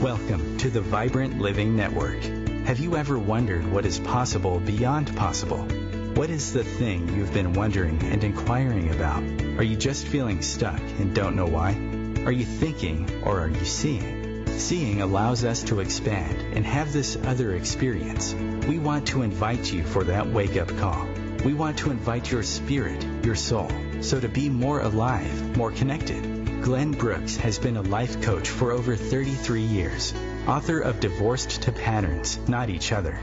Welcome to the Vibrant Living Network. Have you ever wondered what is possible beyond possible? What is the thing you've been wondering and inquiring about? Are you just feeling stuck and don't know why? Are you thinking or are you seeing? Seeing allows us to expand and have this other experience. We want to invite you for that wake-up call. We want to invite your spirit, your soul, so to be more alive, more connected. Glenn Brooks has been a life coach for over 33 years, author of Divorced to Patterns, Not Each Other,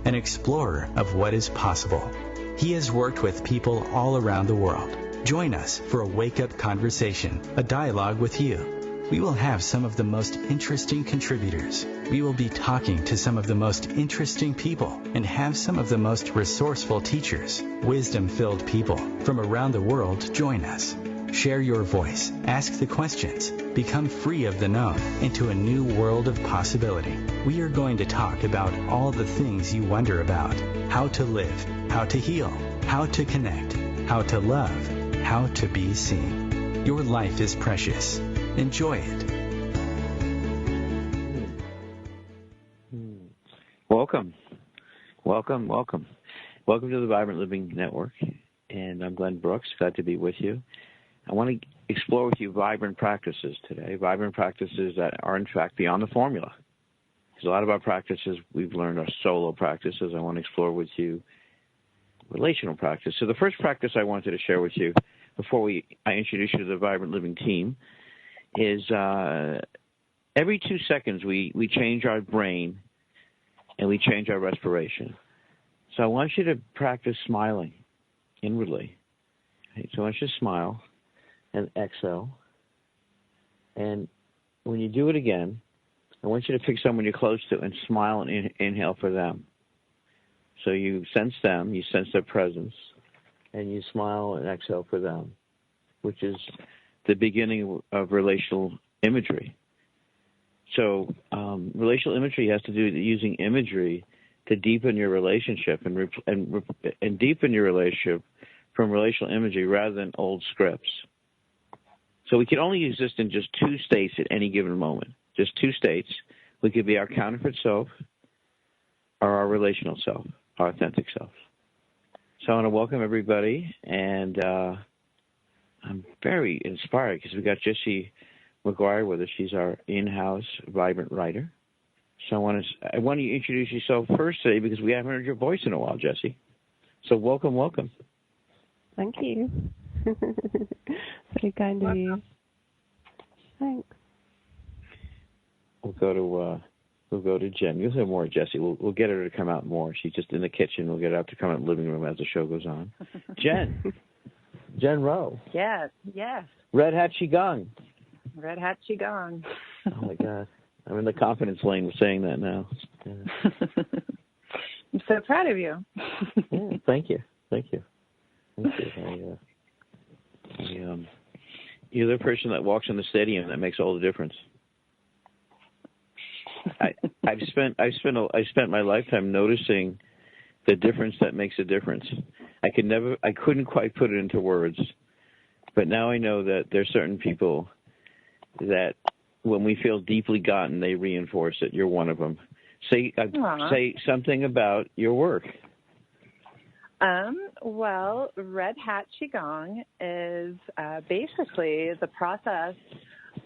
an explorer of what is possible. He has worked with people all around the world. Join us for a wake-up conversation, a dialogue with you. We will have some of the most interesting contributors. We will be talking to some of the most interesting people and have some of the most resourceful teachers, wisdom-filled people from around the world join us. Share your voice, ask the questions, become free of the known into a new world of possibility. We are going to talk about all the things you wonder about: how to live, how to heal, how to connect, how to love, how to be seen. Your life is precious. Enjoy it. Welcome. Welcome to the Vibrant Living Network. And I'm Glenn Brooks. Glad to be with you. I want to explore with you vibrant practices today, vibrant practices that are, in fact, beyond the formula. Because a lot of our practices we've learned are solo practices. I want to explore with you relational practice. So the first practice I wanted to share with you before I introduce you to the Vibrant Living team is every 2 seconds we change our brain and we change our respiration. So I want you to practice smiling inwardly. Okay, so I want you to smile and exhale. And when you do it again, I want you to pick someone you're close to and smile and inhale for them. So you sense them, you sense their presence, and you smile and exhale for them, which is the beginning of relational imagery. So relational imagery has to do with using imagery to deepen your relationship and deepen your relationship from relational imagery rather than old scripts. So we can only exist in just two states at any given moment, just two states. We could be our counterfeit self or our relational self, our authentic self. So I want to welcome everybody, and I'm very inspired because we got Jessie McGuire with us. She's our in-house vibrant writer. So I want you to introduce yourself first today because we haven't heard your voice in a while, Jessie. So welcome. Thank you. Very kind of you. Thanks. We'll go to Jen. You'll hear more of Jessie. We'll get her to come out more. She's just in the kitchen. We'll get her out to come out in the living room as the show goes on. Jen Rowe. Yes. Red Hat Qigong. Red Hat Qigong. Oh my God. I'm in the confidence lane with saying that now. Yeah. I'm so proud of you. Yeah, thank you. You're the person that walks in the stadium that makes all the difference. I spent my lifetime noticing the difference that makes a difference. I couldn't quite put it into words, but now I know that there's certain people that when we feel deeply gotten, they reinforce it. You're one of them. Say something about your work. Well, Red Hat Qigong is basically the process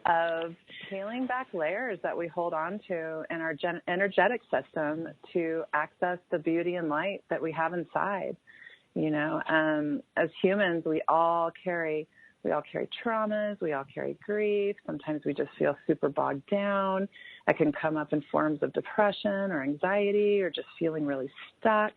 of peeling back layers that we hold on to in our energetic system to access the beauty and light that we have inside. You know, as humans, we all carry traumas, we all carry grief. Sometimes we just feel super bogged down. It can come up in forms of depression or anxiety or just feeling really stuck.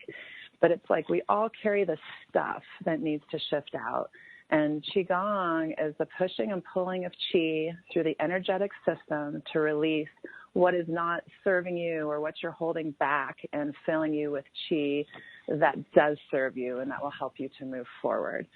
But it's like we all carry the stuff that needs to shift out. And Qigong is the pushing and pulling of Qi through the energetic system to release what is not serving you or what you're holding back and filling you with Qi that does serve you and that will help you to move forward.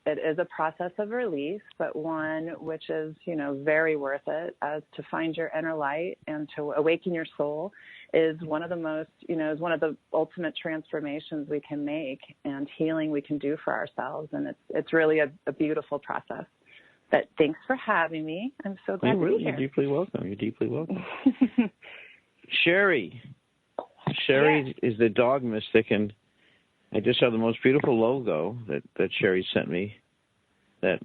It is a process of release, but one which is, very worth it, as to find your inner light and to awaken your soul is one of the most, is one of the ultimate transformations we can make and healing we can do for ourselves. And it's really a beautiful process. But thanks for having me. I'm so glad to be here. You're deeply welcome. You're deeply welcome. Sherry. Sherry is the dog mystic, and I just saw the most beautiful logo that Sherry sent me. That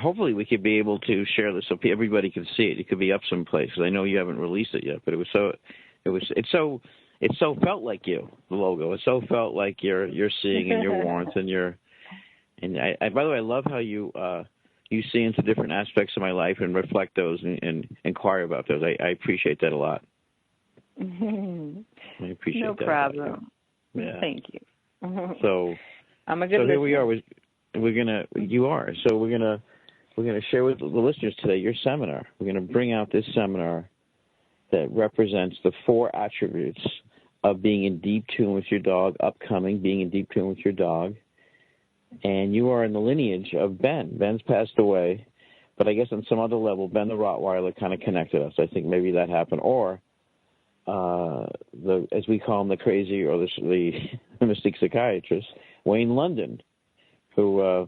hopefully we could be able to share this so everybody can see it. It could be up someplace, because I know you haven't released it yet. But it so felt like you, the logo. It so felt like you're seeing and your warmth and I by the way, I love how you see into different aspects of my life and reflect those and inquire about those. I appreciate that a lot. I appreciate that. No problem. Yeah. Thank you. So I'm a good listener. Here we are. You are. So we're gonna share with the listeners today your seminar. We're gonna bring out this seminar that represents the 4 attributes of being in deep tune with your dog, being in deep tune with your dog. And you are in the lineage of Ben. Ben's passed away, but I guess on some other level, Ben the Rottweiler kind of connected us. I think maybe that happened. Or as we call him, the crazy or the mystic psychiatrist, Wayne London, who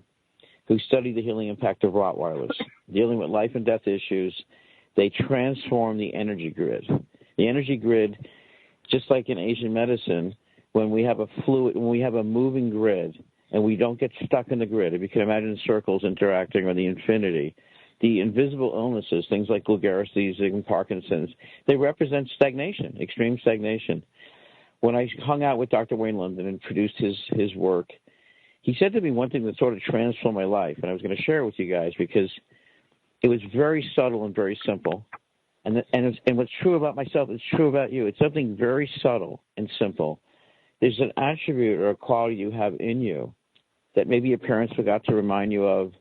studied the healing impact of Rottweilers, dealing with life and death issues. They transform the energy grid. The energy grid, just like in Asian medicine, when we have a moving grid and we don't get stuck in the grid, if you can imagine circles interacting or the infinity, the invisible illnesses, things like Lou Gehrig's disease and Parkinson's, they represent stagnation, extreme stagnation. When I hung out with Dr. Wayne London and produced his work, he said to me one thing that sort of transformed my life, and I was going to share it with you guys because it was very subtle and very simple. And what's true about myself is true about you. It's something very subtle and simple. There's an attribute or a quality you have in you that maybe your parents forgot to remind you of,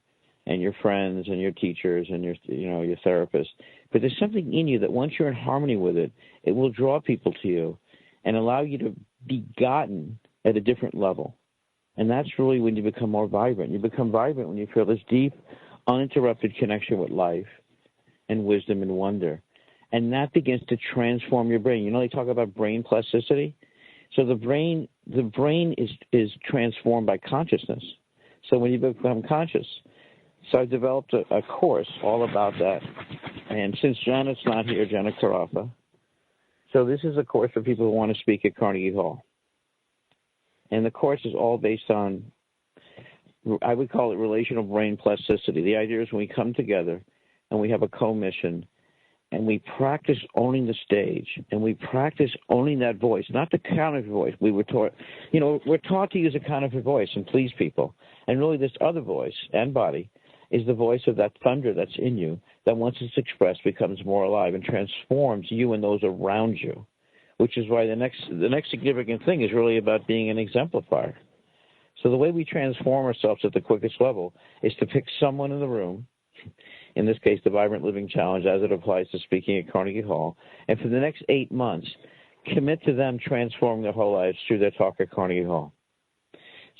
and your friends and your teachers and your therapist. But there's something in you that once you're in harmony with it, it will draw people to you and allow you to be gotten at a different level. And that's really when you become more vibrant. You become vibrant when you feel this deep, uninterrupted connection with life and wisdom and wonder. And that begins to transform your brain. You know, they talk about brain plasticity. So the brain is transformed by consciousness. So when you become conscious, so I developed a course all about that. And since Janet's not here, Janet Carafa, so this is a course for people who want to speak at Carnegie Hall. And the course is all based on, I would call it relational brain plasticity. The idea is when we come together and we have a co-mission and we practice owning the stage and we practice owning that voice, not the counterfeit voice. We were taught, we're taught to use a counterfeit voice and please people. And really this other voice and body is the voice of that thunder that's in you that once it's expressed becomes more alive and transforms you and those around you, which is why the next significant thing is really about being an exemplifier. So the way we transform ourselves at the quickest level is to pick someone in the room, in this case the Vibrant Living Challenge as it applies to speaking at Carnegie Hall, and for the next 8 months, commit to them transforming their whole lives through their talk at Carnegie Hall.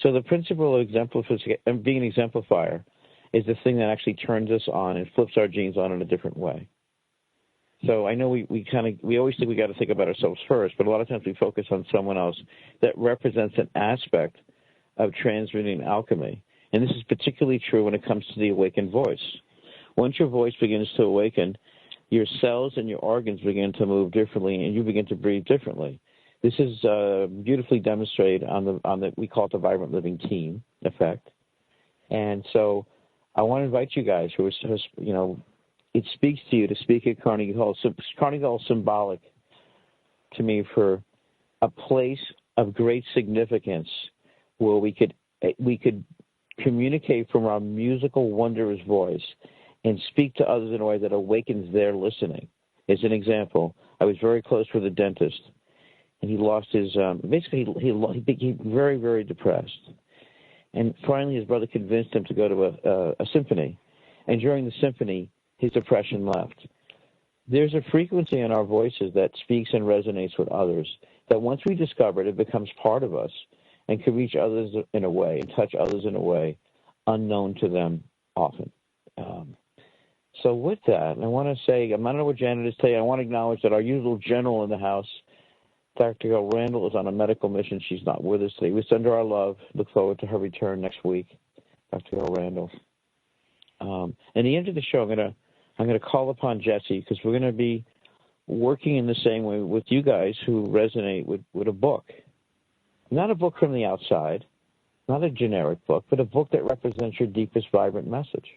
So the principle of being an exemplifier is the thing that actually turns us on and flips our genes on in a different way. So I know we always think we got to think about ourselves first, but a lot of times we focus on someone else that represents an aspect of transmuting alchemy. And this is particularly true when it comes to the awakened voice. Once your voice begins to awaken, your cells and your organs begin to move differently and you begin to breathe differently. This is beautifully demonstrated on the we call it the Vibrant Living Team effect. And so I want to invite you guys who are, it speaks to you to speak at Carnegie Hall. So Carnegie Hall is symbolic to me for a place of great significance where we could communicate from our musical, wondrous voice and speak to others in a way that awakens their listening. As an example, I was very close with a dentist, and he lost his, he became very, very depressed. And finally, his brother convinced him to go to a symphony. And during the symphony, his depression left. There's a frequency in our voices that speaks and resonates with others, that once we discover it, it becomes part of us and can reach others in a way and touch others in a way unknown to them often. So with that, I want to say, I don't know what Janet is telling you. I want to acknowledge that our usual general in the house, Dr. Gail Randall, is on a medical mission. She's not with us today. We send her our love. Look forward to her return next week, Dr. Gail Randall. At the end of the show, I'm gonna call upon Jesse because we're gonna be working in the same way with you guys who resonate with a book. Not a book from the outside, not a generic book, but a book that represents your deepest, vibrant message.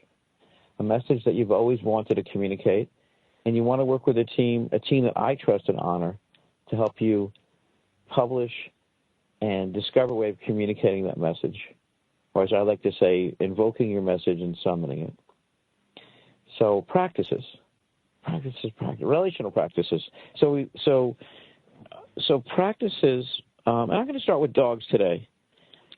A message that you've always wanted to communicate, and you want to work with a team that I trust and honor to help you publish and discover a way of communicating that message, or as I like to say, invoking your message and summoning it. So practices, relational practices. So practices, and I'm going to start with dogs today,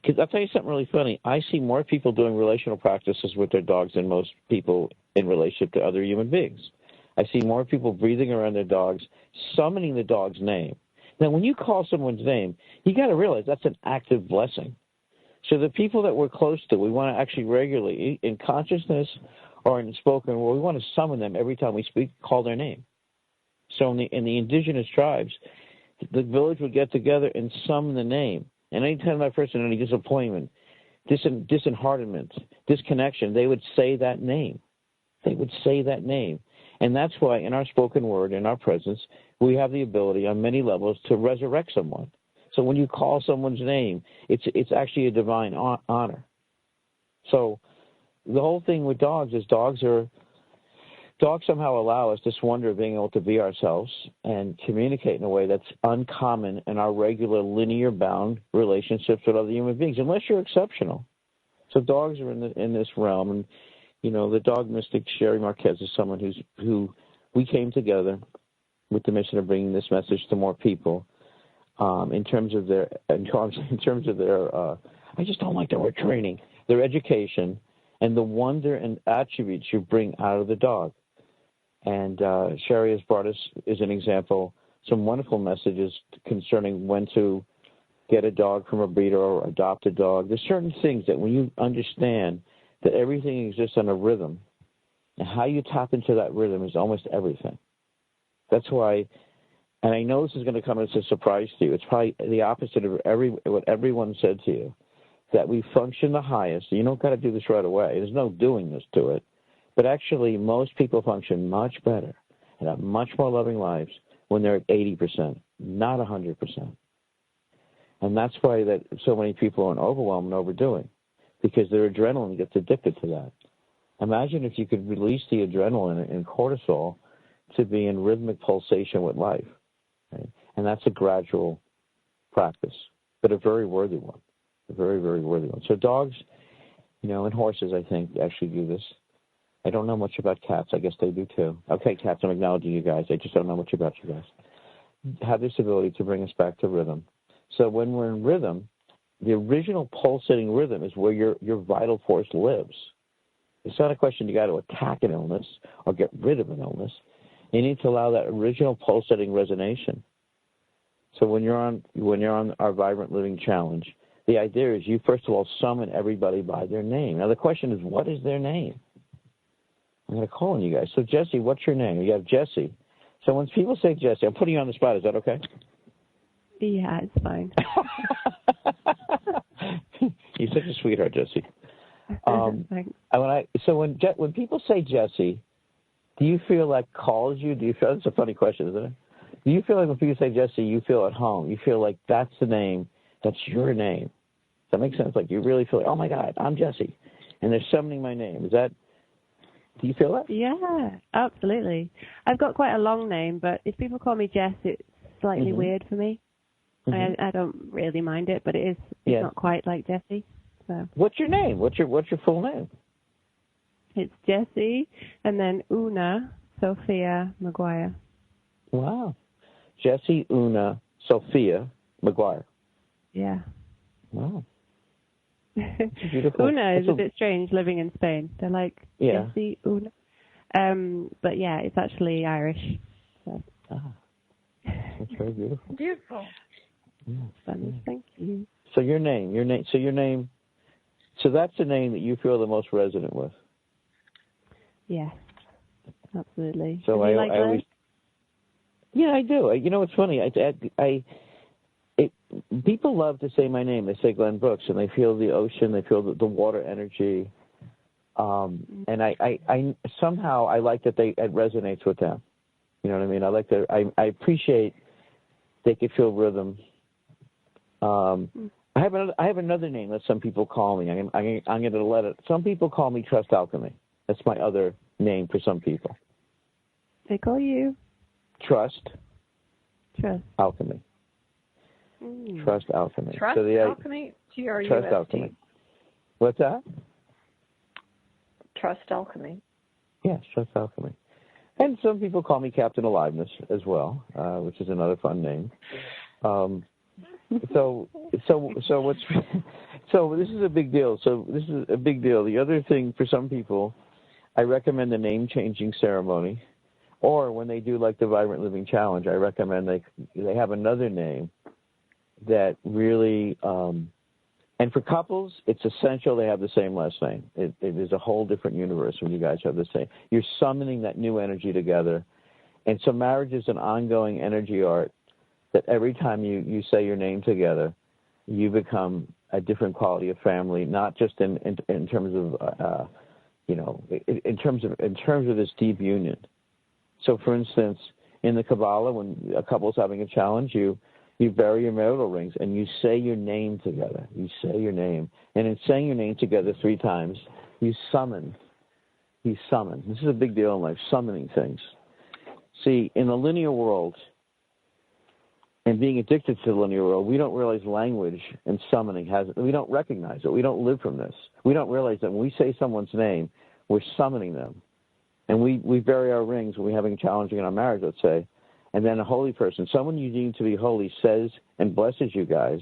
because I'll tell you something really funny. I see more people doing relational practices with their dogs than most people in relationship to other human beings. I see more people breathing around their dogs, summoning the dog's name. Now, when you call someone's name, you got to realize that's an active blessing. So the people that we're close to, we want to actually regularly, in consciousness or in spoken word, we want to summon them every time we speak, call their name. So in the indigenous tribes, the village would get together and summon the name. And anytime that person had any disappointment, disheartenment, disconnection, they would say that name. They would say that name. And that's why in our spoken word, in our presence, we have the ability on many levels to resurrect someone. So when you call someone's name, it's actually a divine honor. So the whole thing with dogs is dogs somehow allow us this wonder of being able to be ourselves and communicate in a way that's uncommon in our regular linear bound relationships with other human beings, unless you're exceptional. So dogs are in this realm, and the dog mystic Sherry Marquez is someone who we came together with the mission of bringing this message to more people. In terms of their, I just don't like the word training, their education, and the wonder and attributes you bring out of the dog. And Sherry has brought us, as an example, some wonderful messages concerning when to get a dog from a breeder or adopt a dog. There's certain things that when you understand that everything exists on a rhythm, and how you tap into that rhythm is almost everything. That's why, and I know this is going to come as a surprise to you, it's probably the opposite of what everyone said to you, that we function the highest. You don't got to do this right away. There's no doing this to it. But actually, most people function much better and have much more loving lives when they're at 80%, not 100%. And that's why that so many people are overwhelmed and overdoing, because their adrenaline gets addicted to that. Imagine if you could release the adrenaline and cortisol to be in rhythmic pulsation with life. Right? And that's a gradual practice, but a very worthy one, a very, very worthy one. So dogs, and horses, I think, actually do this. I don't know much about cats. I guess they do too. Okay, cats, I'm acknowledging you guys. I just don't know much about you guys. Have this ability to bring us back to rhythm. So when we're in rhythm, the original pulsating rhythm is where your vital force lives. It's not a question you got to attack an illness or get rid of an illness. You need to allow that original pulsating resonation. So when you're on our Vibrant Living Challenge, the idea is you first of all summon everybody by their name. Now the question is, what is their name? I'm going to call on you guys. So Jesse, what's your name? You have Jesse. So when people say Jesse, I'm putting you on the spot. Is that okay? Yeah, it's fine. You're such a sweetheart, Jesse. When people say Jesse, do you feel like calls you? Do you feel, that's a funny question, isn't it? Do you feel like when people say Jesse, you feel at home? You feel like that's the name, that's your name? Does that make sense? Like you really feel like, oh my God, I'm Jesse, and they're summoning my name. Do you feel that? Yeah, absolutely. I've got quite a long name, but if people call me Jess, it's slightly weird for me. Mm-hmm. I don't really mind it, but it's not quite like Jessie. So. What's your name? What's your full name? It's Jessie, and then Una Sophia McGuire. Wow. Jessie Una Sophia McGuire. Yeah. Wow. Beautiful. Una is a bit strange living in Spain. They're like Jessie Una. But yeah, it's actually Irish. So. That's very beautiful. Beautiful. Yeah. Thank you. So your name. So that's the name that you feel the most resonant with. Yes, absolutely. So I always. Yeah, I do. It's funny. People love to say my name. They say Glenn Brooks, and they feel the ocean. They feel the water energy. And I somehow I like that it resonates with them. You know what I mean? I appreciate they could feel rhythm. I have another name that some people call me. I'm going to let it. Some people call me Trust Alchemy. That's my other name for some people. They call you Trust Alchemy. Trust Alchemy. Trust Alchemy? Trust Trust Alchemy. What's that? Trust Alchemy. Yes, Trust Alchemy. And some people call me Captain Aliveness as well, which is another fun name. So this is a big deal. The other thing for some people, I recommend the name-changing ceremony, or when they do like the Vibrant Living Challenge, I recommend they have another name that really, and for couples, it's essential they have the same last name. It is a whole different universe when you guys have the same. You're summoning that new energy together. And so marriage is an ongoing energy art that every time you say your name together, you become a different quality of family, not just in terms of, in terms of this deep union. So, for instance, in the Kabbalah, when a couple's having a challenge, you bury your marital rings and you say your name together. You say your name. And in saying your name together 3 times, you summon. This is a big deal in life, summoning things. See, in the linear world, and being addicted to the linear world, we don't realize language and summoning we don't recognize it. We don't live from this. We don't realize that when we say someone's name, we're summoning them. And we bury our rings when we're having a challenge in our marriage, let's say, and then a holy person, someone you deem to be holy, says and blesses you guys,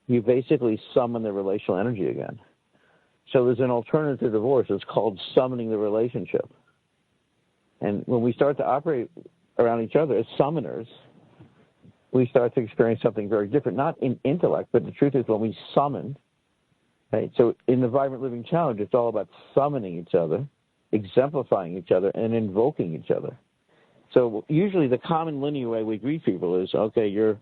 you basically summon the relational energy again. So there's an alternative to divorce. It's called summoning the relationship. And when we start to operate around each other as summoners, we start to experience something very different, not in intellect, but the truth is when we summon, right? So in the Vibrant Living Challenge, it's all about summoning each other, exemplifying each other, and invoking each other. So usually the common linear way we greet people is, okay, you're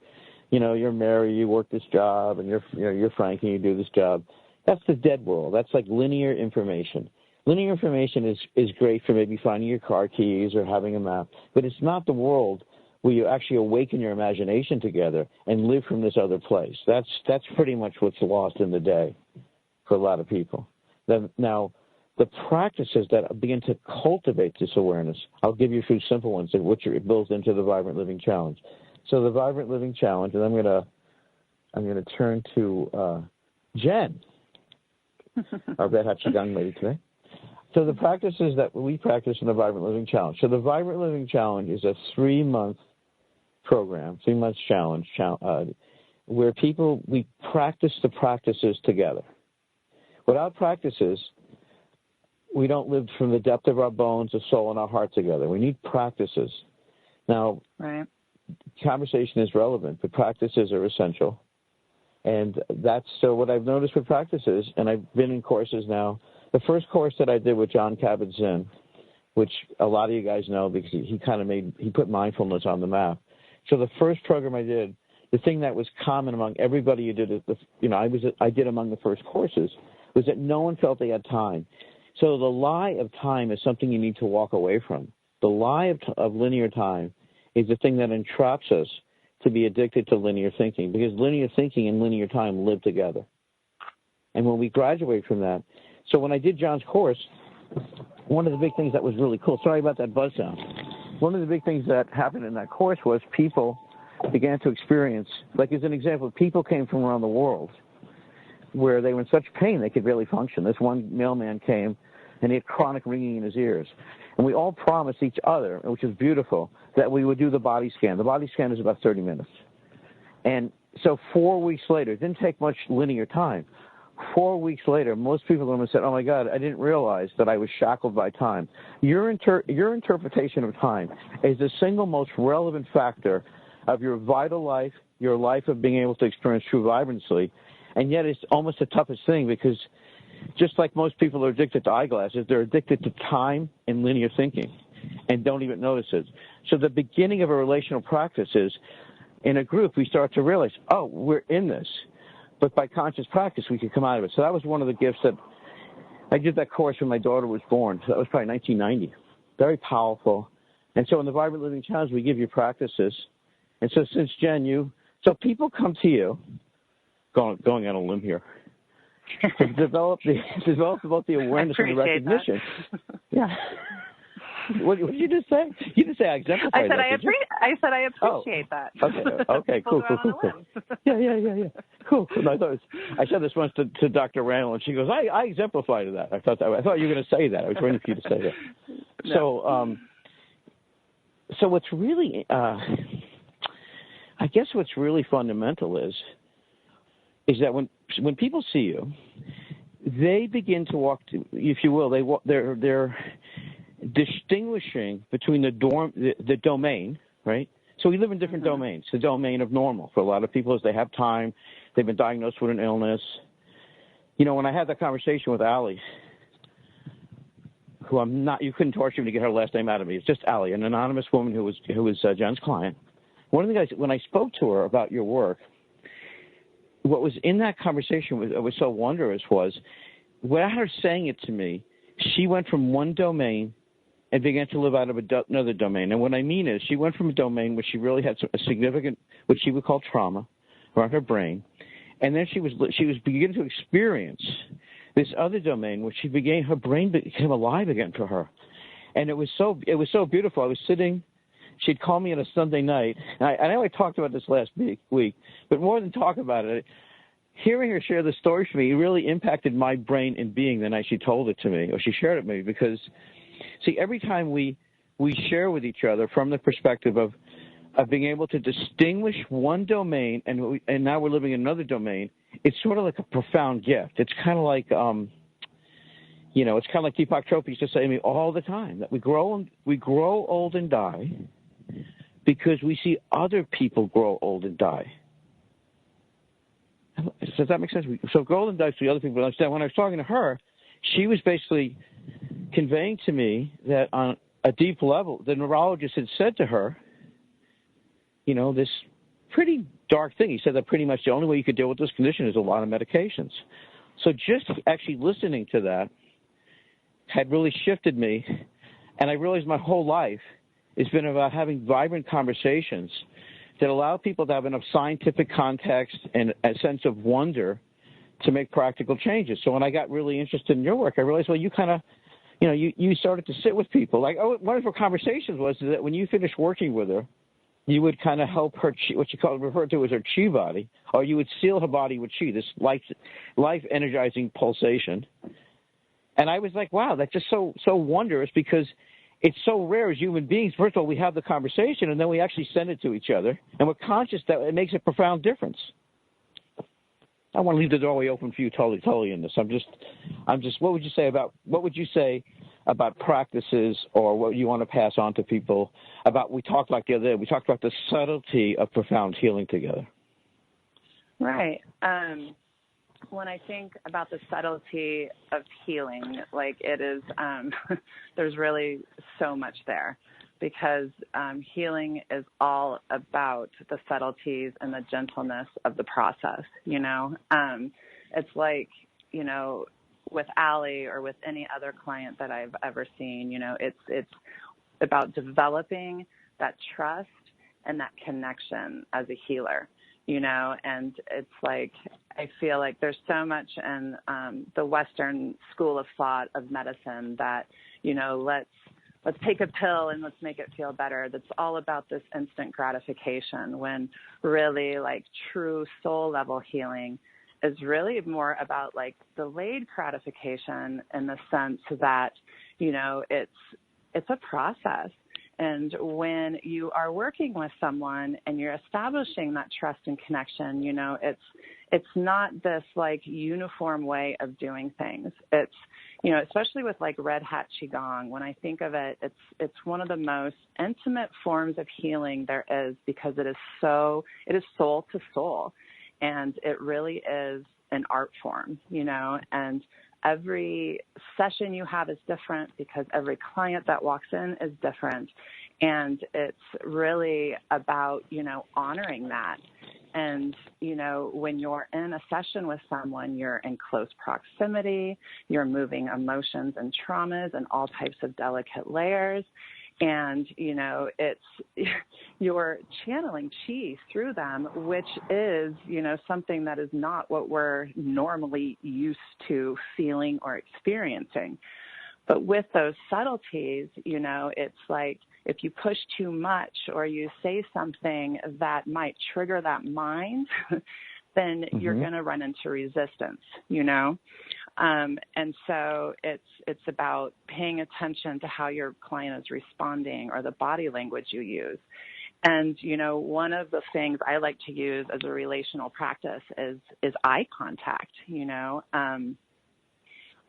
Mary, you work this job, and you're Frank, and you do this job. That's the dead world. That's like linear information. Linear information is great for maybe finding your car keys or having a map, but it's not the world where you actually awaken your imagination together and live from this other place. That's pretty much what's lost in the day for a lot of people. Now, the practices that begin to cultivate this awareness, I'll give you a few simple ones, which are built into the Vibrant Living Challenge. So the Vibrant Living Challenge, and I'm gonna turn to Jen, our Red Hat Qigong lady today. So the practices that we practice in the Vibrant Living Challenge. So the Vibrant Living Challenge is a 3-month program, 3-month challenge, where we practice the practices together. Without practices, we don't live from the depth of our bones, the soul, and our heart together. We need practices. Now, right. Conversation is relevant, but practices are essential. And so what I've noticed with practices, and I've been in courses now, the first course that I did with John Kabat-Zinn, which a lot of you guys know because he put mindfulness on the map. So the first program I did, the thing that was common among everybody who did it, I did among the first courses, was that no one felt they had time. So the lie of time is something you need to walk away from. The lie of linear time is the thing that entraps us to be addicted to linear thinking, because linear thinking and linear time live together. And when we graduate from that, so when I did John's course, one of the big things that was really cool, sorry about that buzz sound, one of the big things that happened in that course was people began to experience, like as an example, people came from around the world where they were in such pain they could barely function. This one mailman came, and he had chronic ringing in his ears. And we all promised each other, which is beautiful, that we would do the body scan. The body scan is about 30 minutes. And so 4 weeks later, it didn't take much linear time. 4 weeks later, most people would have said, oh, my God, I didn't realize that I was shackled by time. Your interpretation of time is the single most relevant factor of your vital life, your life of being able to experience true vibrancy. And yet it's almost the toughest thing because just like most people are addicted to eyeglasses, they're addicted to time and linear thinking and don't even notice it. So the beginning of a relational practice is in a group we start to realize, oh, we're in this. But by conscious practice, we can come out of it. So that was one of the gifts that I did that course when my daughter was born. So that was probably 1990. Very powerful. And so in the Vibrant Living Challenge, we give you practices. And so since Jen, so people come to you, going on a limb here, to develop both the awareness and the recognition. Yeah. What did you just say? You just say I exemplify that. I said I appreciate that. Okay, cool. Yeah. Cool. No, I said this once to Dr. Randall, and she goes, I exemplify to that. I thought you were going to say that. I was waiting for you to say that. No. So what's really, I guess what's really fundamental is that when people see you, they begin to walk, if you will, they're distinguishing between the domain, right? So we live in different domains. The domain of normal for a lot of people is they have time, they've been diagnosed with an illness. When I had that conversation with Allie, who you couldn't torture me to get her last name out of me. It's just Allie, an anonymous woman who was Jen's client. One of the guys, when I spoke to her about your work, what was in that conversation was so wondrous was, without her saying it to me, she went from one domain and began to live out of another domain. And what I mean is she went from a domain where she really had a significant, what she would call trauma around her brain, and then she was beginning to experience this other domain where her brain became alive again for her. And it was so beautiful. I was sitting, she'd call me on a Sunday night, and I know I talked about this last week, but more than talk about it, hearing her share the story for me, it really impacted my brain and being the night she told it to me, or she shared it with me, because, see, every time we share with each other from the perspective of being able to distinguish one domain and now we're living in another domain, it's sort of like a profound gift. It's kind of like, it's kind of like Deepak Chopra used to say to me all the time, that we grow old and die because we see other people grow old and die. Does that make sense? So grow old and die to the other people. When I was talking to her, she was basically conveying to me that on a deep level, the neurologist had said to her, this pretty dark thing. He said that pretty much the only way you could deal with this condition is a lot of medications. So just actually listening to that had really shifted me, and I realized my whole life has been about having vibrant conversations that allow people to have enough scientific context and a sense of wonder to make practical changes. So when I got really interested in your work, I realized, well, you kind of, you started to sit with people. Like, one of our conversations was that when you finished working with her, you would kind of help her, what you refer to as her chi body, or you would seal her body with chi, this life-energizing pulsation. And I was like, wow, that's just so wondrous, because it's so rare as human beings. First of all, we have the conversation, and then we actually send it to each other, and we're conscious that it makes a profound difference. I want to leave the doorway open for you totally in this. I'm just, what would you say about practices, or what you want to pass on to people about, we talked about the subtlety of profound healing together. Right. When I think about the subtlety of healing, like it is, there's really so much there, because healing is all about the subtleties and the gentleness of the process, It's like, with Allie or with any other client that I've ever seen, it's about developing that trust and that connection as a healer, and it's like, I feel like there's so much in the Western school of thought of medicine that, let's take a pill and let's make it feel better. That's all about this instant gratification, when really, like, true soul level healing is really more about, like, delayed gratification, in the sense that, it's a process. And when you are working with someone and you're establishing that trust and connection, it's not this, like, uniform way of doing things. It's, especially with, like, red hat qigong, when I think of it, it's one of the most intimate forms of healing there is, because it is soul to soul. And it really is an art form, and every session you have is different, because every client that walks in is different. And it's really about, honoring that And, when you're in a session with someone, you're in close proximity, you're moving emotions and traumas and all types of delicate layers. And, you're channeling chi through them, which is, something that is not what we're normally used to feeling or experiencing. But with those subtleties, it's like if you push too much or you say something that might trigger that mind, then you're going to run into resistance, And so it's about paying attention to how your client is responding or the body language you use. And, one of the things I like to use as a relational practice is eye contact,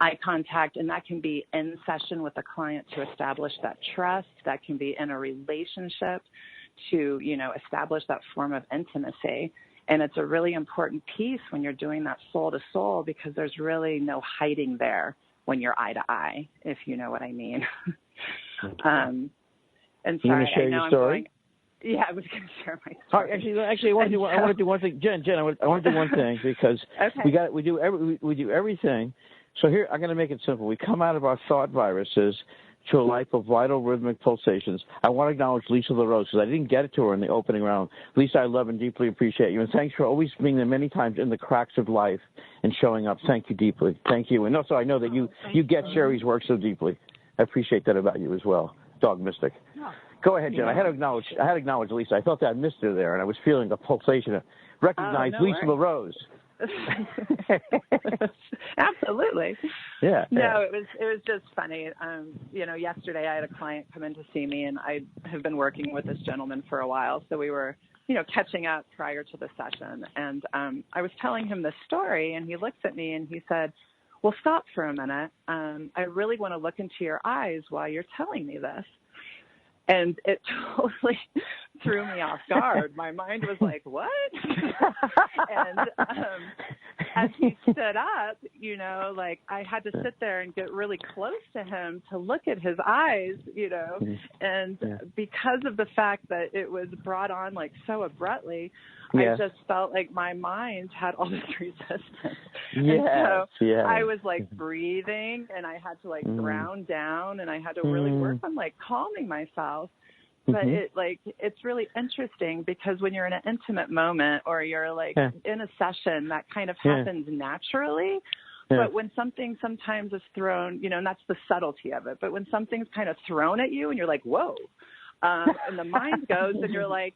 eye contact, and that can be in session with the client to establish that trust. That can be in a relationship to, establish that form of intimacy. And it's a really important piece when you're doing that soul to soul, because there's really no hiding there when you're eye to eye, if you know what I mean. And sorry, you want to share your story? I was going to share my story. Actually, I want to do one thing, Jen. I want to do one thing because we do everything. So here, I'm going to make it simple. We come out of our thought viruses to a life of vital rhythmic pulsations. I want to acknowledge Lisa LaRose because I didn't get it to her in the opening round. Lisa, I love and deeply appreciate you, and thanks for always being there many times in the cracks of life and showing up. Thank you deeply. Thank you. And also, I know that you get Sherry's work so deeply. I appreciate that about you as well, Dog Mystic. Go ahead, Jen. I had to acknowledge Lisa. I felt that I missed her there, and I was feeling a pulsation. Recognize Lisa LaRose. Absolutely. Yeah. No, it was just funny. Yesterday I had a client come in to see me, and I have been working with this gentleman for a while, so we were, catching up prior to the session. And I was telling him this story, and he looks at me and he said, "Well, stop for a minute. I really want to look into your eyes while you're telling me this." And it totally threw me off guard. My mind was like, what? And as he stood up, I had to sit there and get really close to him to look at his eyes, and because of the fact that it was brought on so abruptly, I just felt like my mind had all this resistance. And so I was breathing, and I had to ground down, and I had to really work on calming myself. But it's really interesting because when you're in an intimate moment or you're in a session, that kind of happens naturally. But when something sometimes is thrown, and that's the subtlety of it. But when something's kind of thrown at you and you're like, whoa, and the mind goes and you're like,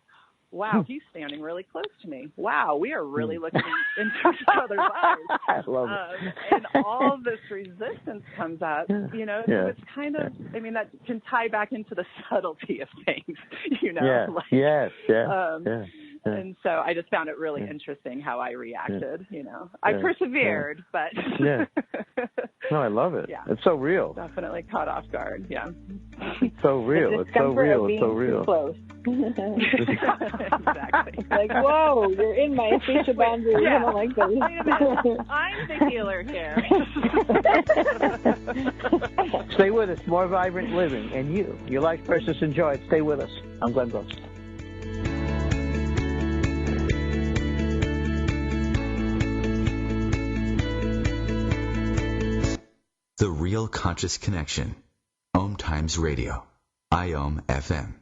wow, he's standing really close to me. Wow, we are really looking into each other's eyes. I love it. And all this resistance comes up, so it's kind of, that can tie back into the subtlety of things, And so I just found it really interesting how I reacted, I persevered, but. No, I love it. It's so real. Definitely caught off guard, It's so real. It's so real. It's so real. Close. Exactly. Whoa, you're in my facial boundaries. I don't like this. Wait a minute. I'm the healer here. Stay with us. More vibrant living. And your life, precious and joy. Stay with us. I'm Glenn Brooks. The Real Conscious Connection. OMTimes Radio. IOM FM.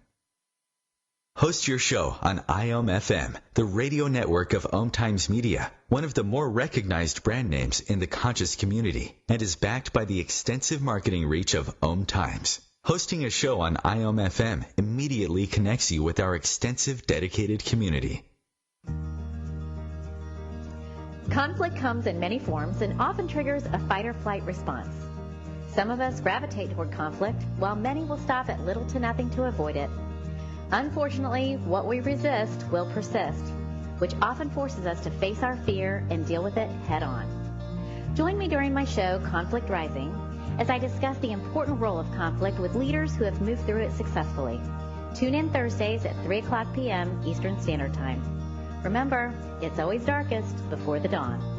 Host your show on IOM FM, the radio network of OMTimes Media, one of the more recognized brand names in the conscious community, and is backed by the extensive marketing reach of OMTimes. Hosting a show on IOM FM immediately connects you with our extensive dedicated community. Conflict comes in many forms and often triggers a fight-or-flight response. Some of us gravitate toward conflict, while many will stop at little to nothing to avoid it. Unfortunately, what we resist will persist, which often forces us to face our fear and deal with it head-on. Join me during my show, Conflict Rising, as I discuss the important role of conflict with leaders who have moved through it successfully. Tune in Thursdays at 3 o'clock p.m. Eastern Standard Time. Remember, it's always darkest before the dawn.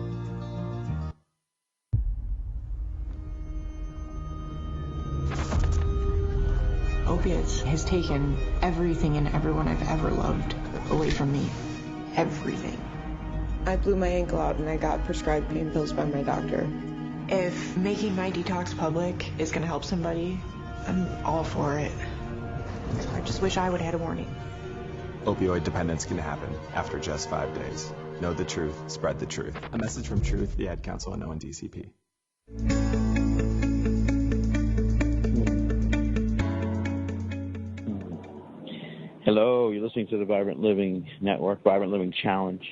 Opiates has taken everything and everyone I've ever loved away from me. everything. I blew my ankle out and I got prescribed pain pills by my doctor. If making my detox public is going to help somebody, I'm all for it. I just wish I would have had a warning. Opioid dependence can happen after just 5 days. Know the truth, spread the truth. A message from Truth, the Ad Council, and ONDCP. Hello, you're listening to the Vibrant Living Network, Vibrant Living Challenge.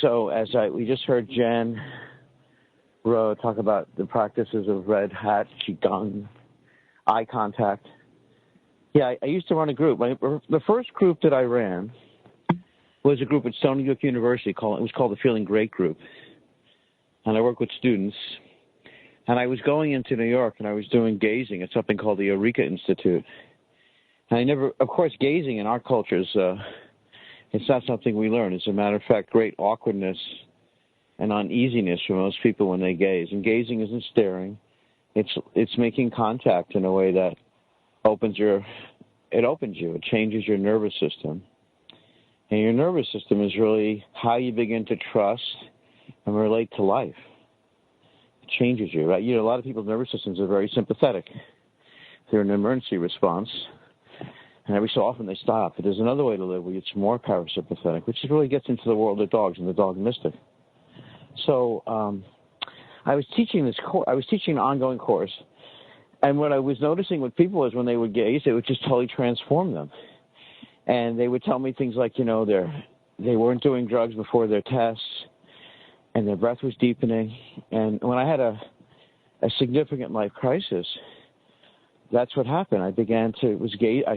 So we just heard Jen Rowe talk about the practices of Red Hat, Qigong, eye contact. Yeah, I used to run a group. The first group that I ran was a group at Stony Brook University. It was called the Feeling Great Group. And I work with students. And I was going into New York, and I was doing gazing at something called the Eureka Institute. And of course, gazing in our culture is, it's not something we learn. As a matter of fact, great awkwardness and uneasiness for most people when they gaze. And gazing isn't staring. It's making contact in a way that opens you. It changes your nervous system. And your nervous system is really how you begin to trust and relate to life. It changes you, right? A lot of people's nervous systems are very sympathetic. They're an emergency response. And every so often they stop. But there's another way to live where it's more parasympathetic, which really gets into the world of dogs and the dog mystic. So I was teaching an ongoing course. And what I was noticing with people is when they would gaze, it would just totally transform them. And they would tell me things like, they weren't doing drugs before their tests, and their breath was deepening. And when I had a significant life crisis, that's what happened. I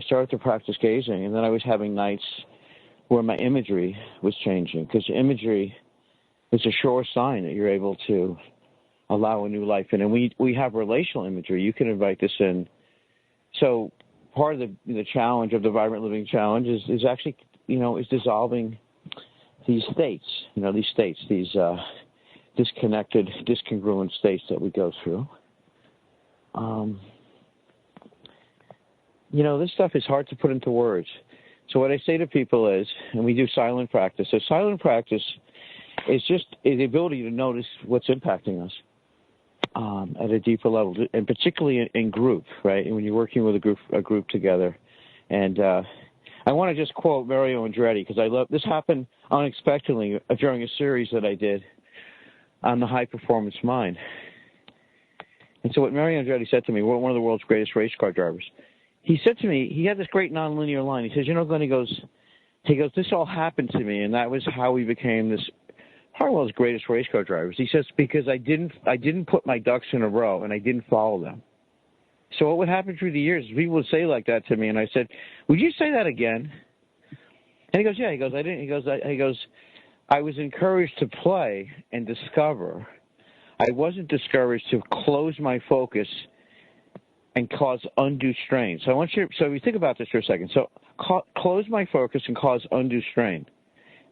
started to practice gazing, and then I was having nights where my imagery was changing, because imagery is a sure sign that you're able to allow a new life in. And we have relational imagery. You can invite this in. So part of the challenge of the Vibrant Living Challenge is actually, is dissolving these states, these disconnected, discongruent states that we go through. This stuff is hard to put into words. So what I say to people is, and we do silent practice. So silent practice is just the ability to notice what's impacting us at a deeper level, and particularly in group, right? And when you're working with a group together. And I want to just quote Mario Andretti, because I love this. Happened unexpectedly during a series that I did on the high performance mind. And so what Mario Andretti said to me, one of the world's greatest race car drivers, he said to me, he had this great nonlinear line. He says, Glenn, he goes, this all happened to me, and that was how we became this world's greatest race car drivers. He says, because I didn't put my ducks in a row, and I didn't follow them. So what would happen through the years is people would say like that to me, and I said, would you say that again? And he goes, yeah. He goes, I didn't. He goes, I was encouraged to play and discover. I wasn't discouraged to close my focus and cause undue strain. So so you think about this for a second. So close my focus and cause undue strain.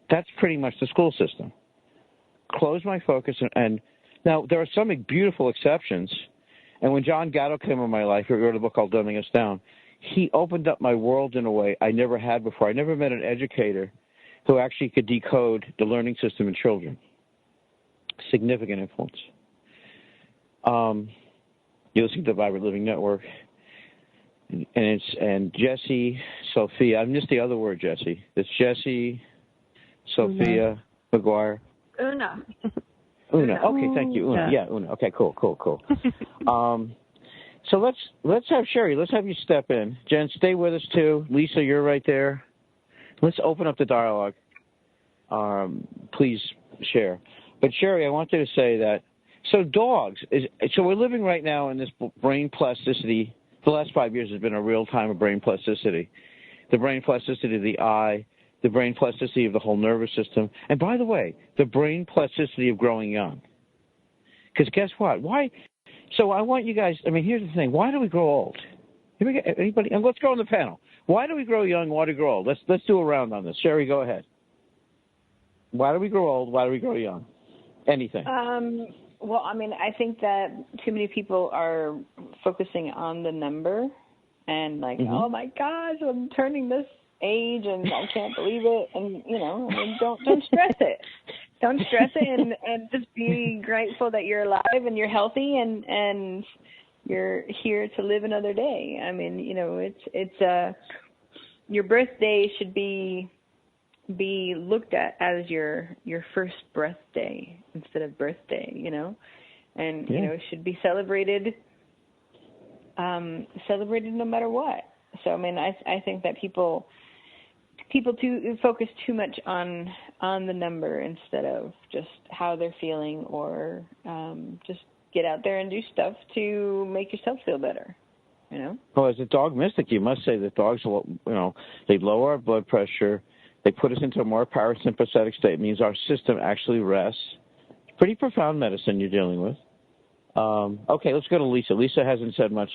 That's pretty much the school system. Close my focus, and now there are some beautiful exceptions. And when John Gatto came in my life, he wrote a book called Dumbing Us Down. He opened up my world in a way I never had before. I never met an educator who actually could decode the learning system in children. Significant influence. You're listening to the Vibrant Living Network. And Jesse, Sophia. I missed the other word, Jesse. It's Jesse, Sophia, McGuire. Una. Okay, thank you. Una. Yeah, Una. Okay, cool. So let's have Sherry. Let's have you step in. Jen, stay with us too. Lisa, you're right there. Let's open up the dialogue. Please share. But Sherry, I wanted to say that. So dogs. So we're living right now in this brain plasticity. The last 5 years has been a real time of brain plasticity. The brain plasticity of the eye, the brain plasticity of the whole nervous system, and by the way, the brain plasticity of growing young. Because guess what? Why? So I want you guys. Here's the thing. Why do we grow old? Anybody? And let's go on the panel. Why do we grow young? Why do we grow old? Let's do a round on this. Sherry, go ahead. Why do we grow old? Why do we grow young? Anything? Well, I think that too many people are focusing on the number and oh my gosh, I'm turning this age, and I can't believe it, and I mean, don't stress it. Don't stress it, and just be grateful that you're alive and you're healthy and you're here to live another day. I mean, it's your birthday should be looked at as your first birthday instead of birthday, and it should be celebrated no matter what. So I mean, I think that people focus too much on the number instead of just how they're feeling, or just get out there and do stuff to make yourself feel better. Well, as a dog mystic, you must say that dogs, they lower our blood pressure. They put us into a more parasympathetic state. It means our system actually rests. Pretty profound medicine you're dealing with. Okay, let's go to Lisa. Lisa hasn't said much.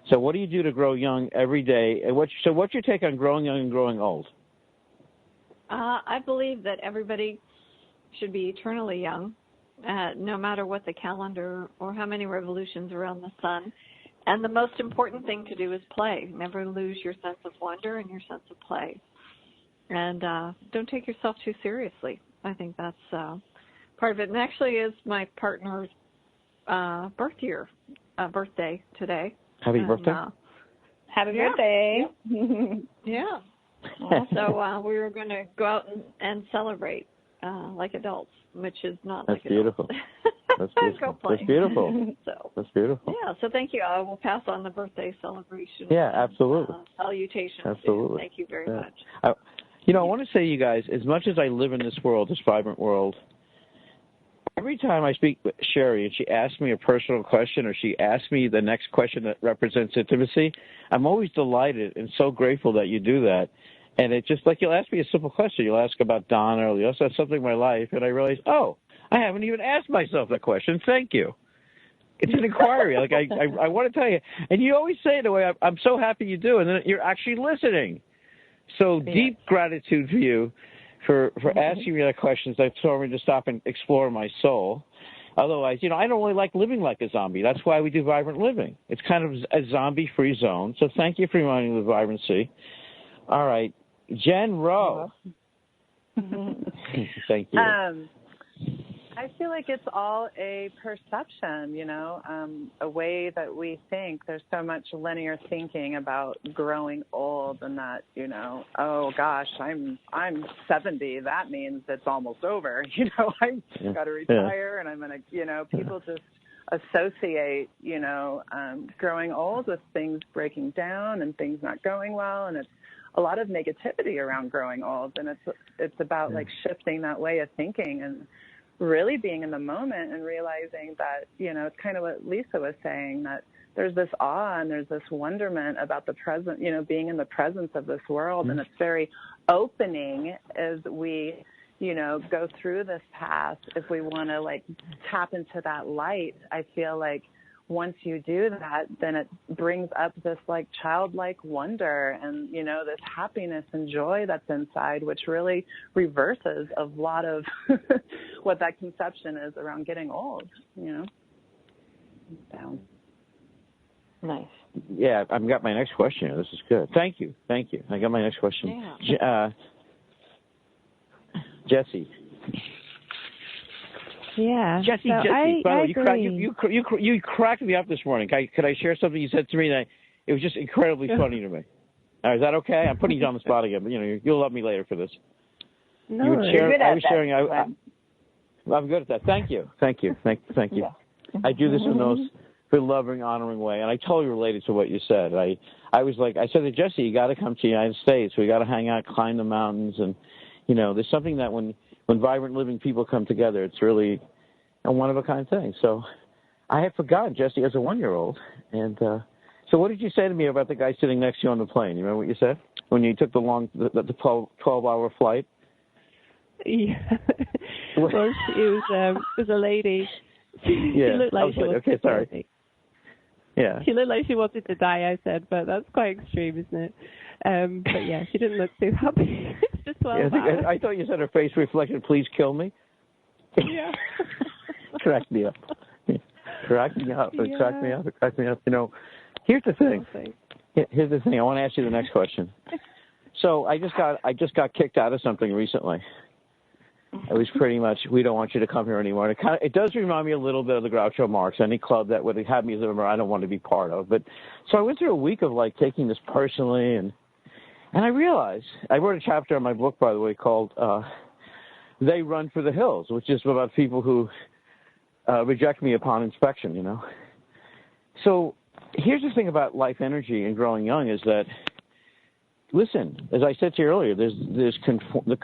So what do you do to grow young every day? And what's your take on growing young and growing old? I believe that everybody should be eternally young, no matter what the calendar or how many revolutions around the sun. And the most important thing to do is play. Never lose your sense of wonder and your sense of play. And don't take yourself too seriously. I think that's part of it. And actually is my partner's birthday today. Happy birthday. Happy birthday. Yeah. So we were going to go out and celebrate like adults, which is not That's like adults. Beautiful. That's beautiful. That's beautiful. That's beautiful. Yeah, so thank you. I will pass on the birthday celebration. Yeah, absolutely. Salutations. Absolutely. Thank you very much. I want to say to you guys, as much as I live in this world, this vibrant world, every time I speak with Sherry and she asks me a personal question or she asks me the next question that represents intimacy, I'm always delighted and so grateful that you do that. And it's just like you'll ask me a simple question. You'll ask about Donna or you'll ask about something in my life, and I realize, oh, I haven't even asked myself that question. Thank you. It's an inquiry. Like I want to tell you. And you always say it the way, I'm so happy you do, and then you're actually listening. So deep gratitude for you for asking me that questions that told me to stop and explore my soul. Otherwise, I don't really like living like a zombie. That's why we do Vibrant Living. It's kind of a zombie-free zone. So thank you for reminding me of the vibrancy. All right. Jen Rowe. Thank you. I feel like it's all a perception, a way that we think. There's so much linear thinking about growing old, and that, oh gosh, I'm 70. That means it's almost over. I've got to retire, and I'm going to, people just associate, growing old with things breaking down and things not going well, and it's a lot of negativity around growing old, and it's about like shifting that way of thinking and really being in the moment and realizing that, it's kind of what Lisa was saying, that there's this awe and there's this wonderment about the present, being in the presence of this world. And it's very opening as we, go through this path. If we want to like tap into that light, I feel like once you do that, then it brings up this like childlike wonder and, this happiness and joy that's inside, which really reverses a lot of what that conception is around getting old, So. Nice. Yeah, I've got my next question. This is good. Thank you. I got my next question. Yeah. Jesse. Yeah. Jesse, so Jesse. By the way, agree. you cracked me up this morning. Could I share something you said to me that it was just incredibly funny to me? Is that okay? I'm putting you on the spot again, but you'll love me later for this. No, you're good at that. I'm good at that. Thank you. Yeah. I do this in those very loving, honoring way, and I totally related to what you said. I said to Jesse, you got to come to the United States. We got to hang out, climb the mountains, and there's something that when vibrant living people come together, it's really a one-of-a-kind thing. So I had forgotten Jesse as a 1-year-old. And so what did you say to me about the guy sitting next to you on the plane? You remember what you said when you took the 12-hour flight? Yeah. Well, it was a lady. She looked like she was sorry. Yeah. She looked like she wanted to die, I said, but that's quite extreme, isn't it? But yeah, she didn't look too happy. It's just 12 hours. I thought you said her face reflected, please kill me. Yeah. Cracked me up. It cracked me up. Here's the thing. I want to ask you the next question. So I just got kicked out of something recently. It was pretty much, we don't want you to come here anymore. And it does remind me a little bit of the Groucho Marx. Any club that would have me as a member, I don't want to be part of. But so I went through a week of like taking this personally, and I realized, I wrote a chapter in my book, by the way, called They Run for the Hills, which is about people who reject me upon inspection, you know. So here's the thing about life energy and growing young is that, listen, as I said to you earlier, there's our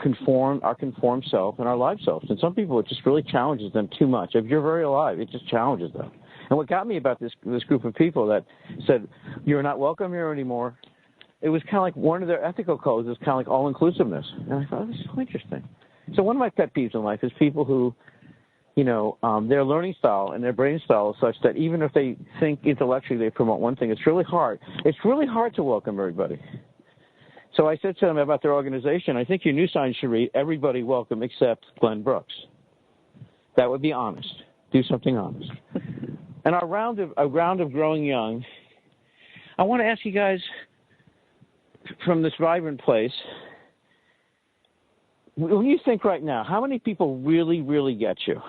conformed self and our live selves. And some people, it just really challenges them too much. If you're very alive, it just challenges them. And what got me about this group of people that said, you're not welcome here anymore, it was kind of like one of their ethical codes is kind of like all-inclusiveness. And I thought, this is so interesting. So one of my pet peeves in life is people who, you know, their learning style and their brain style is such that even if they think intellectually they promote one thing, it's really hard. It's really hard to welcome everybody. So I said to them about their organization, I think your new sign should read, everybody welcome except Glenn Brooks. That would be honest. Do something honest. And a round of growing young, I want to ask you guys from this vibrant place, when you think right now, how many people really, really get you?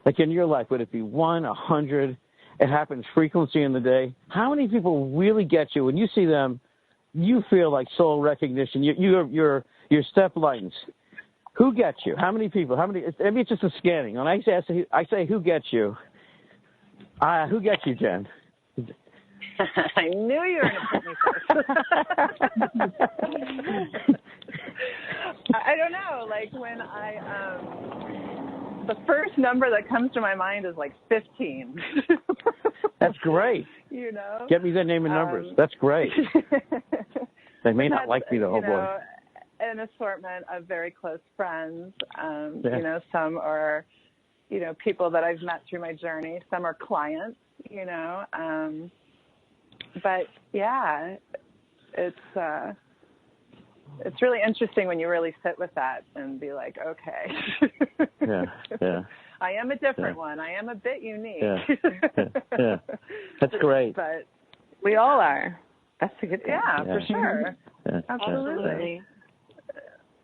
Like in your life, would it be 1, 100? It happens frequently in the day. How many people really get you? When you see them, you feel like soul recognition. Your step lightens. Who gets you? How many people? How many? Maybe it's just a scanning. When I say who gets you? Who gets you, Jen? I knew you were going to put me first. I don't know. Like when the first number that comes to my mind is like 15. That's great. You know? Get me their name and numbers. That's great. They may not like me, though. Oh, boy. An assortment of very close friends. You know, some are, you know, people that I've met through my journey. Some are clients, you know. But, yeah, it's really interesting when you really sit with that and be like, okay. Yeah. I am a different one. I am a bit unique. Yeah. That's great. But we all are. That's a good thing. Yeah, for sure. Yeah. Absolutely.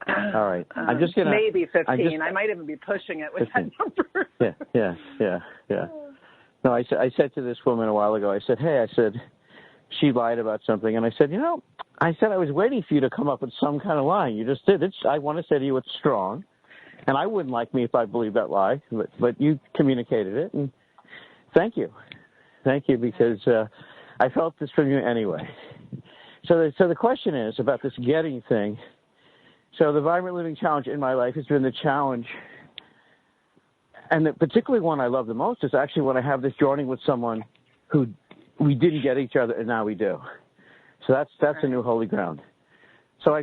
All right. I'm just going to... Maybe 15. I might even be pushing it with 15. That number. Yeah. No, I said to this woman a while ago, I said, she lied about something, and I said, you know, I was waiting for you to come up with some kind of lie. You just did. I want to say to you it's strong, and I wouldn't like me if I believed that lie, but you communicated it, and thank you. Thank you, because I felt this from you anyway. So the question is about this getting thing. So the Vibrant Living Challenge in my life has been the challenge, and the particularly one I love the most is actually when I have this joining with someone who we didn't get each other, and now we do. So that's a new holy ground. So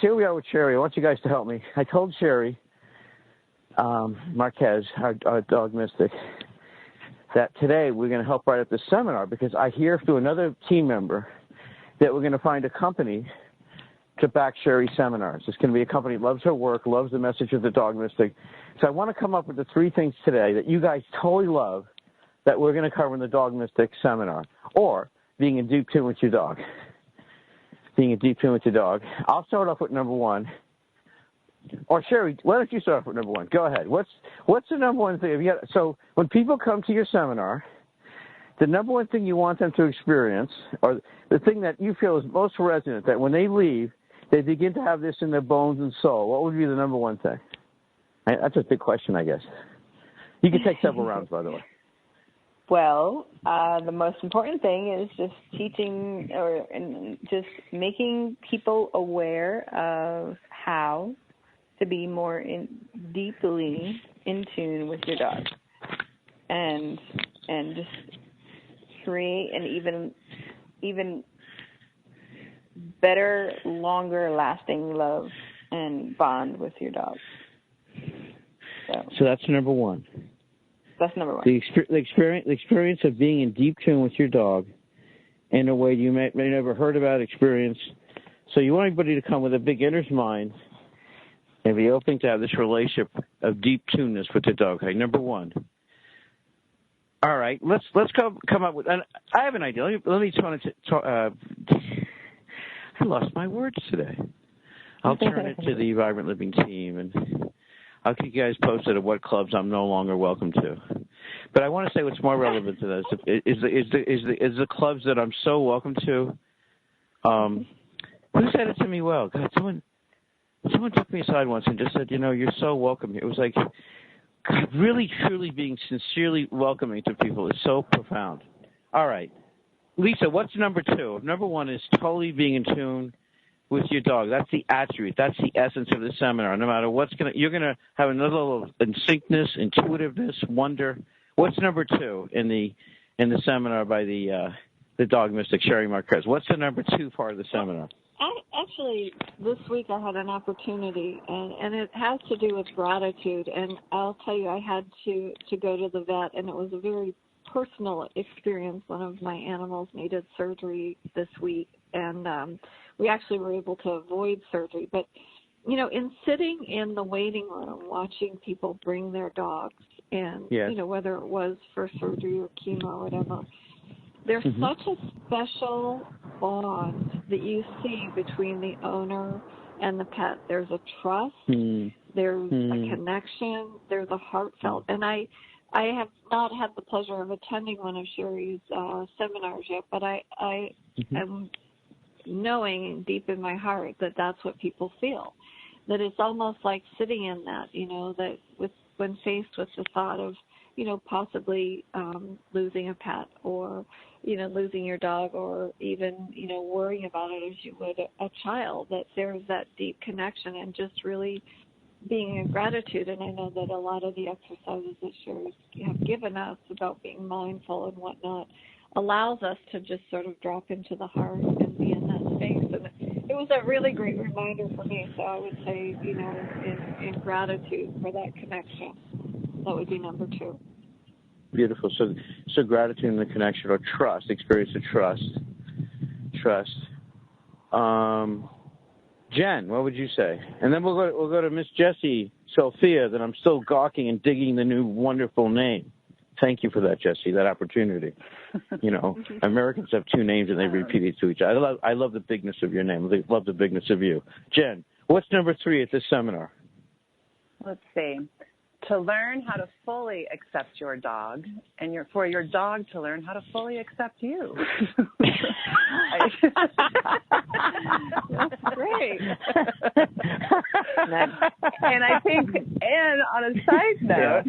here we are with Sherry. I want you guys to help me. I told Sherry Marquez, our dog mystic, that today we're going to help write up this seminar because I hear through another team member that we're going to find a company to back Sherry's seminars. It's going to be a company that loves her work, loves the message of the dog mystic. So I want to come up with the 3 things today that you guys totally love that we're going to cover in the Dog Mystic seminar, or being in deep tune with your dog. Being in deep tune with your dog. I'll start off with number 1. Or Sherry, why don't you start off with number 1? Go ahead. What's the number 1 thing? So when people come to your seminar, the number 1 thing you want them to experience, or the thing that you feel is most resonant, that when they leave, they begin to have this in their bones and soul, what would be the number 1 thing? That's a big question, I guess. You can take several rounds, by the way. Well, the most important thing is just teaching and just making people aware of how to be more deeply in tune with your dog, and just create an even better, longer lasting love and bond with your dog. So that's number 1. That's number 1. The experience of being in deep tune with your dog in a way you may never heard about, experience. So you want everybody to come with a beginner's mind and be open to have this relationship of deep tuneness with the dog. Okay, number 1. All right, let's come up with. And I have an idea. Let me talk. I lost my words today. I'll turn it to the Vibrant Living team, and I'll keep you guys posted of what clubs I'm no longer welcome to. But I want to say what's more relevant to this is the clubs that I'm so welcome to. Who said it to me well? God, someone took me aside once and just said, you're so welcome here. It was like, God, really, truly being sincerely welcoming to people is so profound. All right. Lisa, what's number 2? Number 1 is totally being in tune with your dog. That's the attribute. That's the essence of the seminar. No matter you're going to have another level of instinctness, intuitiveness, wonder. What's number 2 in the seminar by the dog mystic Sherry Marquez? What's the number 2 part of the seminar? Actually, this week I had an opportunity, and it has to do with gratitude. And I'll tell you, I had to go to the vet, and it was a very personal experience. One of my animals needed surgery this week, and we actually were able to avoid surgery. But, in sitting in the waiting room, watching people bring their dogs, and, yes. Whether it was for surgery or chemo or whatever, there's such a special bond that you see between the owner and the pet. There's a trust, there's a connection, there's a heartfelt. And I have not had the pleasure of attending one of Sherry's seminars yet, but I am knowing deep in my heart that that's what people feel. That it's almost like sitting in that, that when faced with the thought of, possibly losing a pet or, losing your dog or even, worrying about it as you would a child, that there's that deep connection and just really being in gratitude. And I know that a lot of the exercises that Sherry have given us about being mindful and whatnot allows us to just sort of drop into the heart and be in that space. And it was a really great reminder for me. So I would say, in gratitude for that connection. That would be number 2. Beautiful. So gratitude and the connection, or trust, experience of trust. Jen, what would you say? And then we'll go to Miss Jessie Sophia. That I'm still gawking and digging the new wonderful name. Thank you for that, Jessie. That opportunity. Americans have 2 names and they repeat it to each other. I love the bigness of your name. I love the bigness of you. Jen, what's number 3 at this seminar? Let's see. To learn how to fully accept your dog, and for your dog to learn how to fully accept you. That's great. And I think, and on a side note,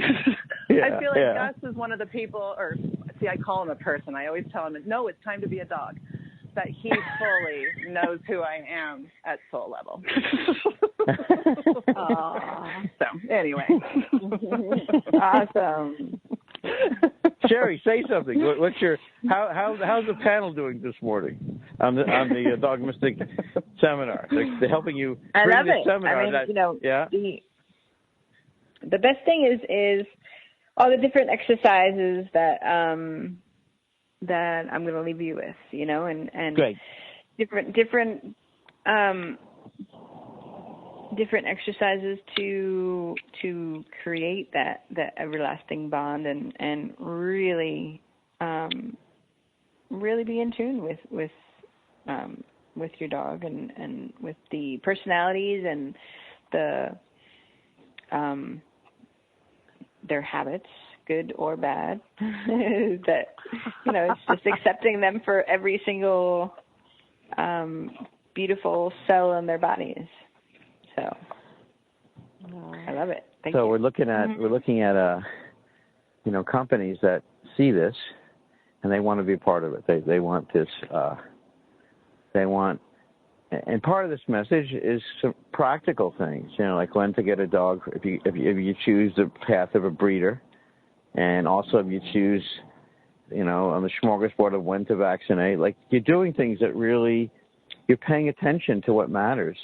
I feel like Gus is one of the people, I call him a person. I always tell him, no, it's time to be a dog. That he fully knows who I am at soul level. So anyway, awesome. Sherry, say something. How's the panel doing this morning on the Dog Mystic seminar? They're helping you bring this seminar. The best thing is all the different exercises that I'm going to leave you with, and Great. different exercises to create that everlasting bond and really be in tune with your dog and with the personalities and their habits, good or bad, that, it's just accepting them for every single beautiful cell in their bodies. So I love it. Thank you. We're looking at companies that see this and they want to be a part of it. They want this. And part of this message is some practical things. Like when to get a dog if you choose the path of a breeder. And also, if you choose, on the smorgasbord of when to vaccinate, like you're doing things that really, you're paying attention to what matters.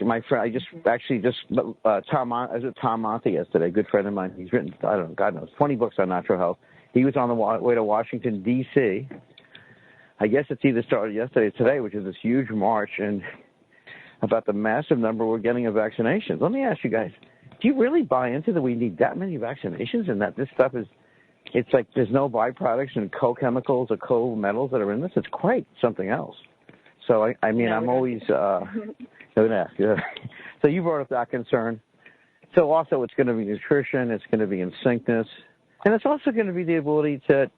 My friend, Tom Monty yesterday, a good friend of mine. He's written, God knows, 20 books on natural health. He was on the way to Washington, D.C. I guess it's either started yesterday or today, which is this huge march and about the massive number we're getting of vaccinations. Let me ask you guys. Do you really buy into that we need that many vaccinations and that this stuff it's like there's no byproducts and co-chemicals or co-metals that are in this? It's quite something else. So I'm always so you brought up that concern. So also it's going to be nutrition, it's going to be in syncness, and it's also going to be the ability to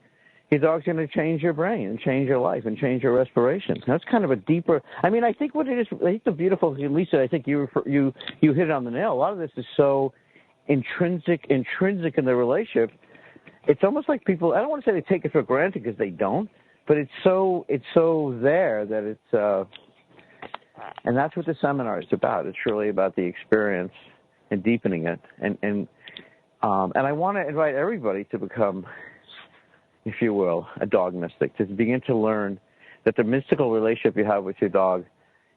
your dog's going to change your brain and change your life and change your respiration. That's kind of a deeper. I think what it is. I think the beautiful thing, Lisa. I think you hit it on the nail. A lot of this is so intrinsic in the relationship. It's almost like people. I don't want to say they take it for granted because they don't, but it's so there that it's. And that's what the seminar is about. It's really about the experience and deepening it. And I want to invite everybody to become, if you will, a dog mystic, to begin to learn that the mystical relationship you have with your dog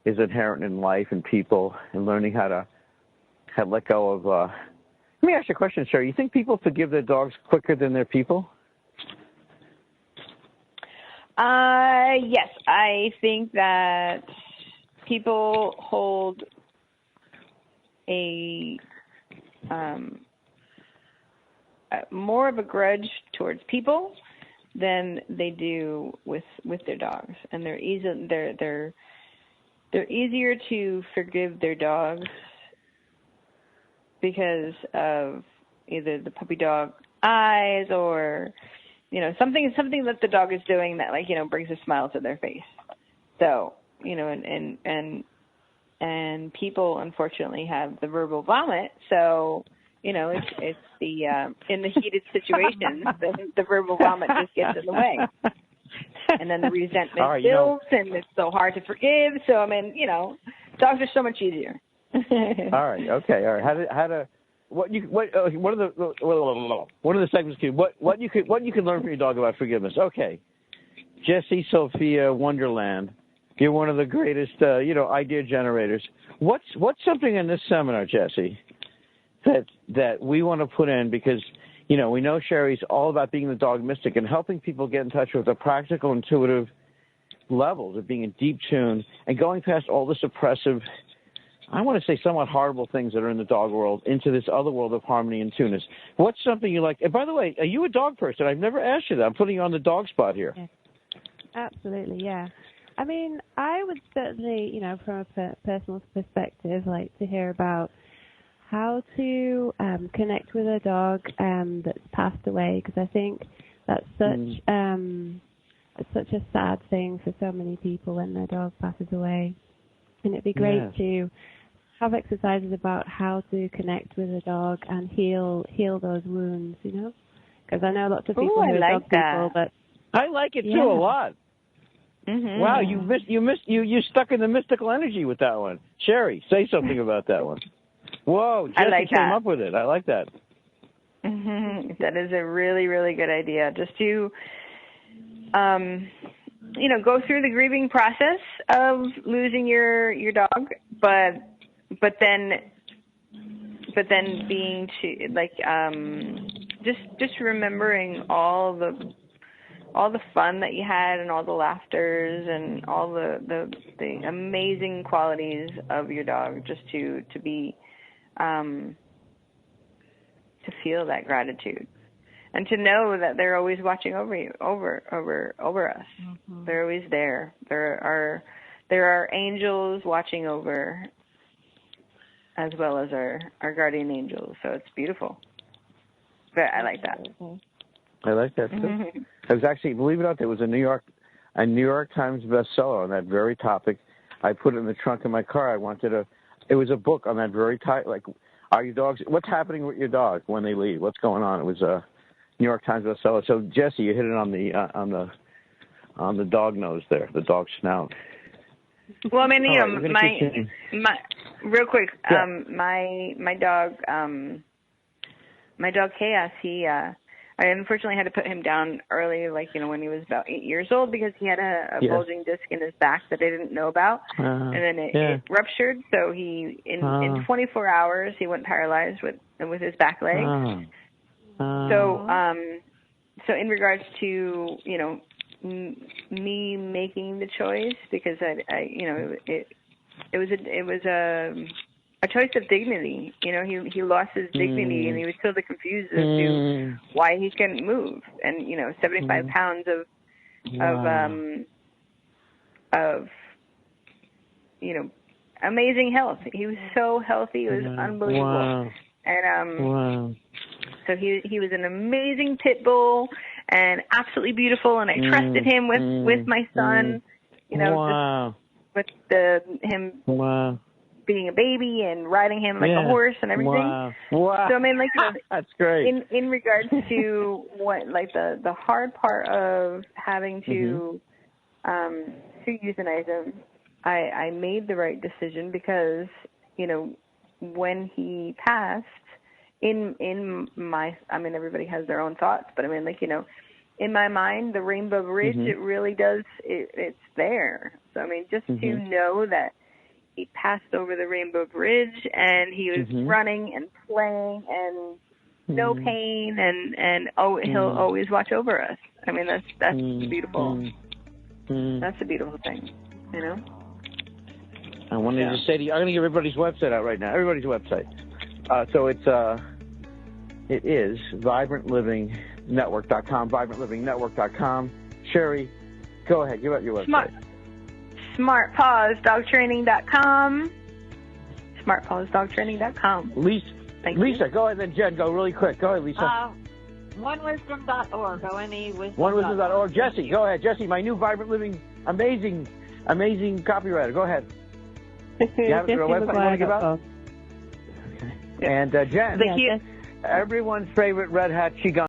is inherent in life and people, and learning how to let go of. Let me ask you a question, Sherry. You think people forgive their dogs quicker than their people? Yes, I think that people hold a more of a grudge towards people than they do with their dogs, and they're easier to forgive their dogs because of either the puppy dog eyes or something that the dog is doing that brings a smile to their face. So and people unfortunately have the verbal vomit, so it's the in the heated situations the verbal vomit just gets in the way, and then the resentment builds, and it's so hard to forgive. So dogs are so much easier. All right, okay, all right. How to one of the segments what you can learn from your dog about forgiveness. Okay, Jessie Sophia Wonderland, you're one of the greatest idea generators. What's something in this seminar, Jessie, that we want to put in, because we know Sherry's all about being the dog mystic and helping people get in touch with the practical, intuitive levels of being in deep tune and going past all the suppressive, I want to say somewhat horrible things that are in the dog world into this other world of harmony and tueness. What's something you like? And by the way, are you a dog person? I've never asked you that. I'm putting you on the dog spot here. Yeah. Absolutely, yeah. I would certainly, from a personal perspective, like to hear about how to connect with a dog that's passed away, because I think that's such a sad thing for so many people when their dog passes away. And it'd be great to have exercises about how to connect with a dog and heal those wounds, because I know lots of people who are dog people, but I like it too a lot. Mm-hmm. Wow, you stuck in the mystical energy with that one. Sherry, say something about that one. Whoa, Jessie came up with it. I like that. Mm-hmm. That is a really, really good idea. Just to, go through the grieving process of losing your dog, but then being just remembering all the fun that you had and all the laughters and all the amazing qualities of your dog, just to be to feel that gratitude and to know that they're always watching over you, over us. Mm-hmm. They're always there. There are angels watching over, as well as our guardian angels. So it's beautiful. But I like that. I like that too. Mm-hmm. I was actually, believe it or not, there was a New York Times bestseller on that very topic. I put it in the trunk of my car. It was a book on that very topic, like, are your dogs, what's happening with your dog when they leave? What's going on? It was a New York Times bestseller. So Jessie, you hit it on the dog nose there, the dog snout. Well, my real quick, my dog Chaos, I unfortunately had to put him down early, when he was about 8 years old, because he had a bulging disc in his back that I didn't know about, and then it ruptured. So he, in 24 hours, he went paralyzed with his back leg. So in regards to me making the choice, because it was a choice of dignity. He lost his dignity, and he was totally confused as to why he couldn't move. And 75 pounds of amazing health. He was so healthy. It was unbelievable. Wow. And so he was an amazing pit bull and absolutely beautiful. And I trusted him with my son. With him being a baby and riding him like a horse and everything. Wow. So I mean, like, that's great. In regards to what, like, the hard part of having to euthanize him, I made the right decision because, when he passed, in my, I mean, everybody has their own thoughts, but I mean, like, in my mind, the Rainbow Bridge, it really does, it's there. So, I mean, just to know that he passed over the Rainbow Bridge and he was running and playing and no pain and he'll always watch over us. I mean, that's beautiful. That's a beautiful thing, I wanted to say to you, I'm going to give everybody's website out right now. Everybody's website. So it is vibrantliving.network.com, vibrantliving.network.com. Sherry, go ahead. Give out your website. SmartPawsDogTraining.com. SmartPawsDogTraining.com. Lisa, go ahead, then Jen, go really quick. Go ahead, Lisa. OneWisdom.org. OneWisdom.org. Jesse, go ahead. Jesse, my new Vibrant Living, amazing copywriter. Go ahead. You have a website you want to give out? Okay. And Jen, everyone's favorite red hat, Qigong.